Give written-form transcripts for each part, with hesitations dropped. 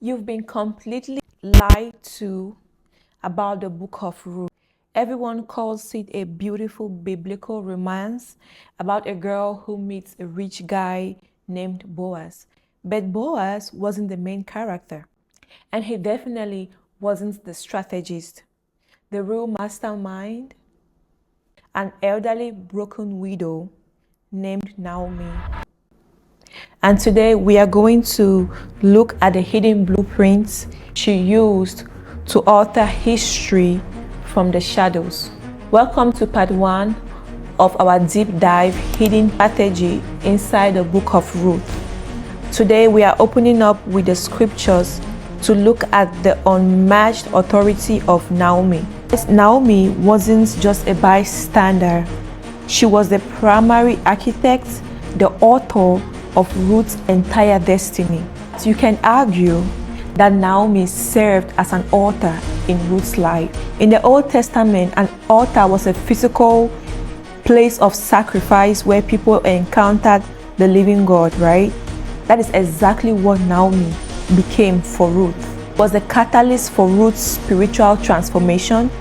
You've been completely lied to about the Book of Ruth. Everyone calls it a beautiful biblical romance about a girl who meets a rich guy named Boaz. But Boaz wasn't the main character, and he definitely wasn't the strategist. The real mastermind, an elderly broken widow named Naomi. And today we are going to look at the hidden blueprints she used to alter history from the shadows. Welcome to part 1 of our deep dive hidden strategy inside the Book of Ruth. Today we are opening up with the scriptures to look at the unmatched authority of Naomi. Naomi wasn't just a bystander. She was the primary architect, the author of Ruth's entire destiny. You can argue that Naomi served as an altar in Ruth's life. In the Old Testament, an altar was a physical place of sacrifice where people encountered the living God, right? That is exactly what Naomi became for Ruth. It was the catalyst for Ruth's spiritual transformation,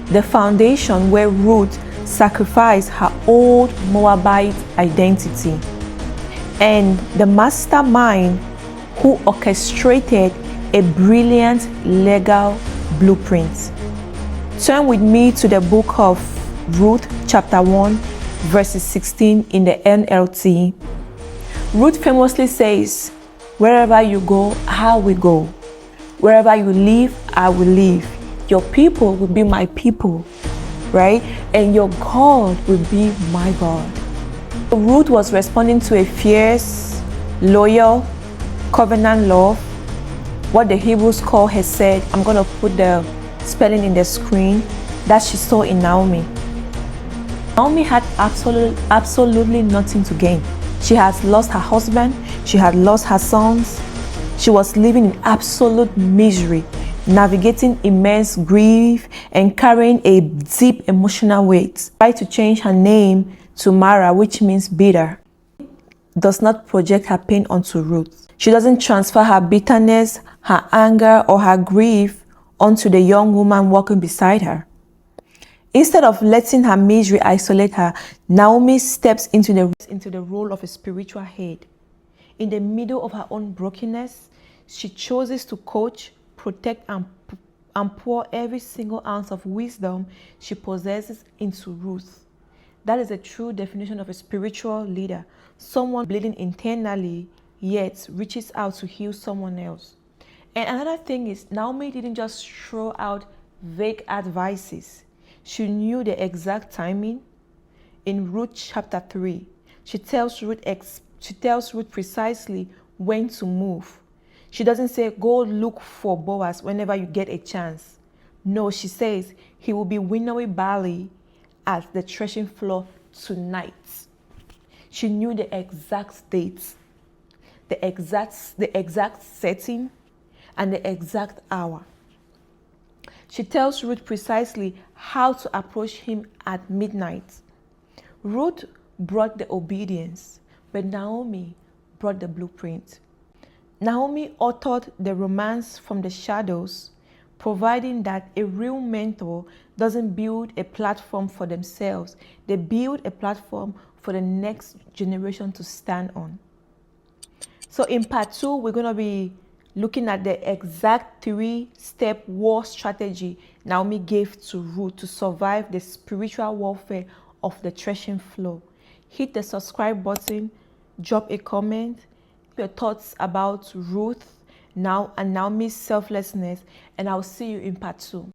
the foundation where Ruth sacrificed her old Moabite identity, and the mastermind who orchestrated a brilliant legal blueprint. Turn with me to the book of Ruth, chapter 1, verses 16 in the NLT. Ruth famously says, "Wherever you go, I will go. Wherever you live, I will live. Your people will be my people," right? "And your God will be my God." Ruth was responding to a fierce, loyal, covenant love, what the Hebrews call hesed. I'm going to put the spelling in the screen, that she saw in Naomi. Naomi had absolutely nothing to gain. She has lost her husband, she had lost her sons, she was living in absolute misery, navigating immense grief and carrying a deep emotional weight. Tried to change her name to Mara, which means bitter. Does not project her pain onto Ruth. She doesn't transfer her bitterness, her anger, or her grief onto the young woman walking beside her. Instead of letting her misery isolate her, Naomi steps into the role of a spiritual head. In the middle of her own brokenness, she chooses to coach, protect, and pour every single ounce of wisdom she possesses into Ruth. That is a true definition of a spiritual leader, someone bleeding internally, yet reaches out to heal someone else. And another thing is, Naomi didn't just throw out vague advices. She knew the exact timing. In Ruth chapter 3, she tells Ruth precisely when to move. She doesn't say, "Go look for Boaz whenever you get a chance." No, she says, "He will be winnowing barley at the threshing floor tonight." She knew the exact date, the exact setting, and the exact hour. She tells Ruth precisely how to approach him at midnight. Ruth brought the obedience, but Naomi brought the blueprint. Naomi authored the romance from the shadows, providing that a real mentor doesn't build a platform for themselves. They build a platform for the next generation to stand on. So in part 2, we're going to be looking at the exact 3-step war strategy Naomi gave to Ruth to survive the spiritual warfare of the threshing floor. Hit the subscribe button, drop a comment, your thoughts about Ruth now and Naomi's selflessness, and I'll see you in part 2.